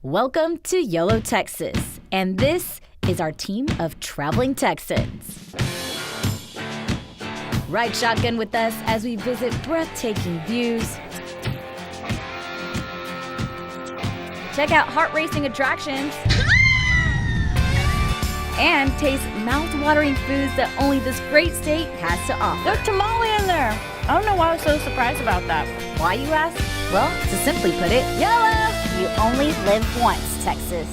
Welcome to YOLO Texas, and this is our team of traveling Texans. Ride shotgun with us as we visit breathtaking views, check out heart-racing attractions, and taste mouth-watering foods that only this great state has to offer. There's tamale in there. I don't know why I was so surprised about that. Why, you ask? Well, to simply put it, YOLO! You only live once, Texas.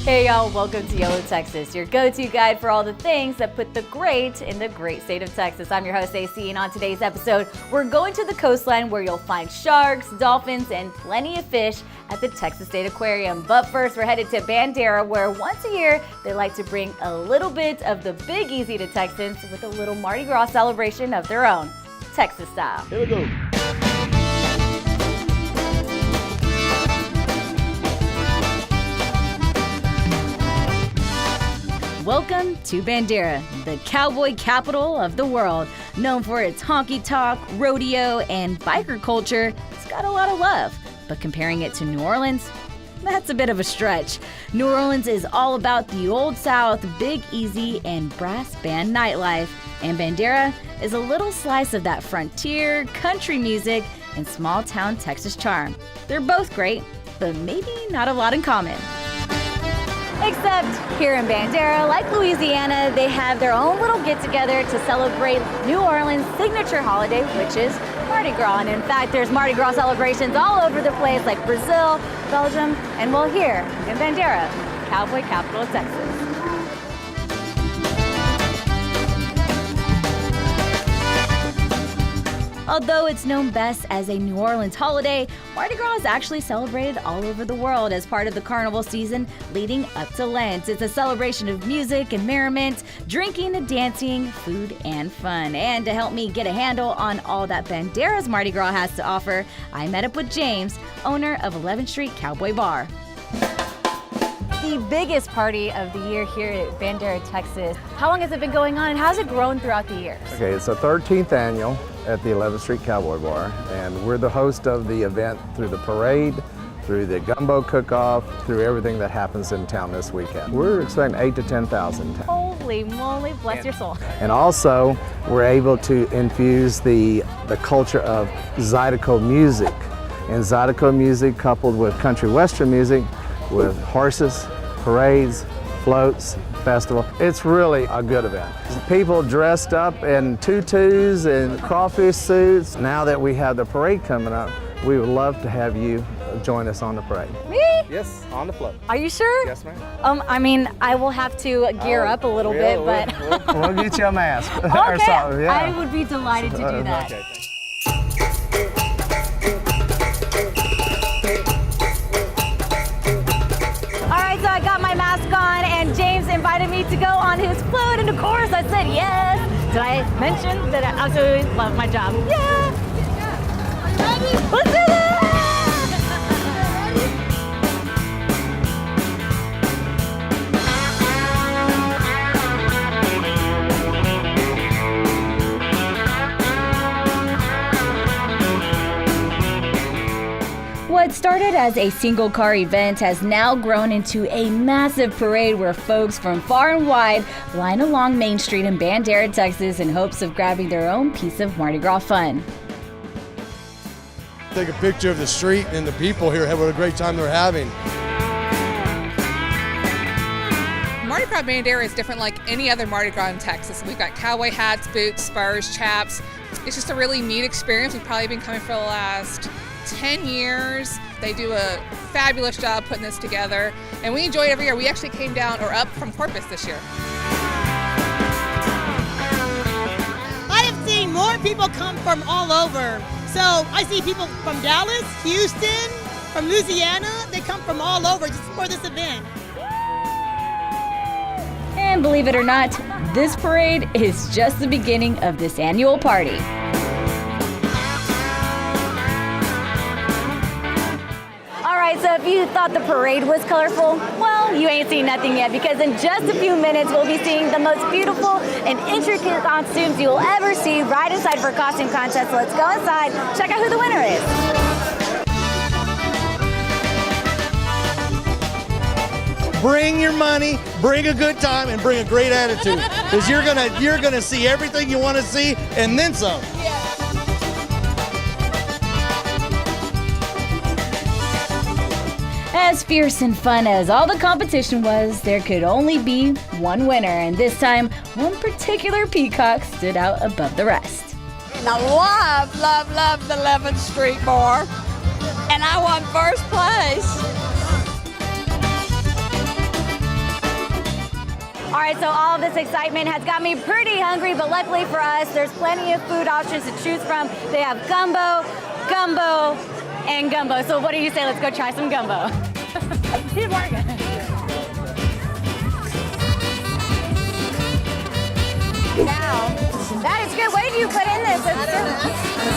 Hey y'all, welcome to YOLO Texas, your go-to guide for all the things that put the great in the great state of Texas. I'm your host, AC, and on today's episode, we're going to the coastline where you'll find sharks, dolphins, and plenty of fish at the Texas State Aquarium. But first, we're headed to Bandera, where once a year, they like to bring a little bit of the Big Easy to Texans with a little Mardi Gras celebration of their own, Texas style. Here we go. Welcome to Bandera, the cowboy capital of the world. Known for its honky-tonk, rodeo, and biker culture, it's got a lot of love. But comparing it to New Orleans, that's a bit of a stretch. New Orleans is all about the Old South, Big Easy, and brass band nightlife. And Bandera is a little slice of that frontier, country music, and small-town Texas charm. They're both great, but maybe not a lot in common. Except here in Bandera, like Louisiana, they have their own little get-together to celebrate New Orleans' signature holiday, which is Mardi Gras. And in fact, there's Mardi Gras celebrations all over the place, like Brazil, Belgium, and well, here in Bandera, cowboy capital of Texas. Although it's known best as a New Orleans holiday, Mardi Gras is actually celebrated all over the world as part of the carnival season leading up to Lent. It's a celebration of music and merriment, drinking and dancing, food and fun. And to help me get a handle on all that Bandera's Mardi Gras has to offer, I met up with James, owner of 11th Street Cowboy Bar. The biggest party of the year here at Bandera, Texas. How long has it been going on and how has it grown throughout the years? Okay, it's the 13th annual at the 11th Street Cowboy Bar, and we're the host of the event through the parade, through the gumbo cook-off, through everything that happens in town this weekend. We're expecting 8,000 to 10,000. Holy moly, bless your soul. And also, we're able to infuse the culture of Zydeco music. And Zydeco music coupled with country western music, with horses, parades, floats, festival. It's really a good event. People dressed up in tutus and crawfish suits. Now that we have the parade coming up, we would love to have you join us on the parade. Me? Yes, on the float. Are you sure? Yes, ma'am. I mean, I will have to gear up a little bit, but... We'll get you a mask. Okay, or something, yeah. I would be delighted to do that. Okay. So I got my mask on and James invited me to go on his float and of course I said yes. Did I mention that I absolutely love my job? Yeah! Let's do this! What started as a single car event has now grown into a massive parade where folks from far and wide line along Main Street in Bandera, Texas in hopes of grabbing their own piece of Mardi Gras fun. Take a picture of the street and the people here, what a great time they're having. Mardi Gras Bandera is different like any other Mardi Gras in Texas. We've got cowboy hats, boots, spurs, chaps. It's just a really neat experience. We've probably been coming for the last 10 years. They do a fabulous job putting this together, and we enjoy it every year. We actually came down or up from Corpus this year. I have seen more people come from all over. So I see people from Dallas, Houston, from Louisiana. They come from all over just for this event. And believe it or not, this parade is just the beginning of this annual party. All right, so So if you thought the parade was colorful, well, you ain't seen nothing yet, because in just a few minutes, we'll be seeing the most beautiful and intricate costumes you'll ever see right inside for a costume contest. So let's go inside, check out who the winner is. Bring your money, bring a good time, and bring a great attitude, because you're gonna see everything you want to see and then some. As fierce and fun as all the competition was, there could only be one winner, and this time, one particular peacock stood out above the rest. I love the 11th Street Bar, and I won first place. All right, so all of this excitement has got me pretty hungry, but luckily for us, there's plenty of food options to choose from. They have gumbo, and gumbo. So what do you say? Let's go try some gumbo. Now, that is good. What did you put in this?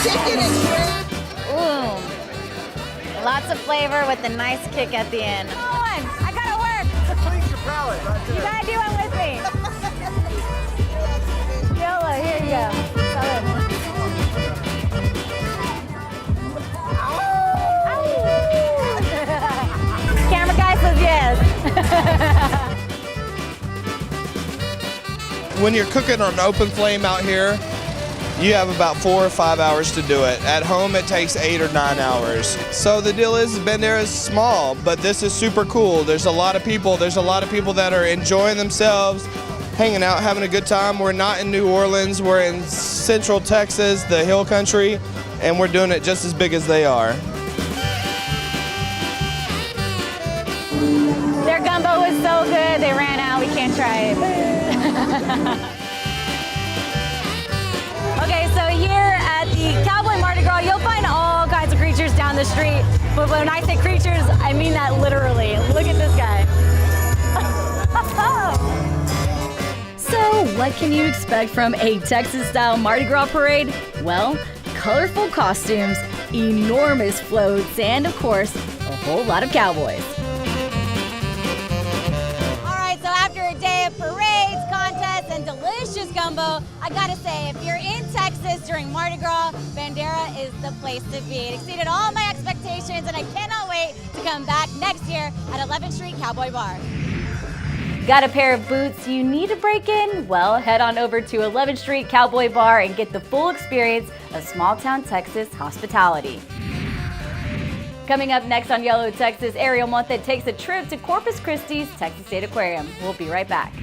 Chicken and shrimp. Ooh, lots of flavor with a nice kick at the end. Come on, I gotta work. Please your palate. You gotta do one with me. YOLO, here you go. Salud. Camera guy says yes. When you're cooking on an open flame out here, you have about 4 or 5 hours to do it. At home, it takes 8 or 9 hours. So the deal is, Bandera is small, but this is super cool. There's a lot of people. There's a lot of people that are enjoying themselves, hanging out, having a good time. We're not in New Orleans. We're in Central Texas, the hill country, and we're doing it just as big as they are. Their gumbo was so good, they ran out. We can't try it. Okay, so here at the Cowboy Mardi Gras, you'll find all kinds of creatures down the street. But when I say creatures, I mean that literally. Look at this guy. So, what can you expect from a Texas-style Mardi Gras parade? Well, colorful costumes, enormous floats, and of course, a whole lot of cowboys. So after a day of parades, contests, and delicious gumbo, I gotta say, if you're in Texas during Mardi Gras, Bandera is the place to be. It exceeded all my expectations, and I cannot wait to come back next year at 11th Street Cowboy Bar. Got a pair of boots you need to break in? Well, head on over to 11th Street Cowboy Bar and get the full experience of small-town Texas hospitality. Coming up next on YOLO Texas, Ariel Monte takes a trip to Corpus Christi's Texas State Aquarium. We'll be right back.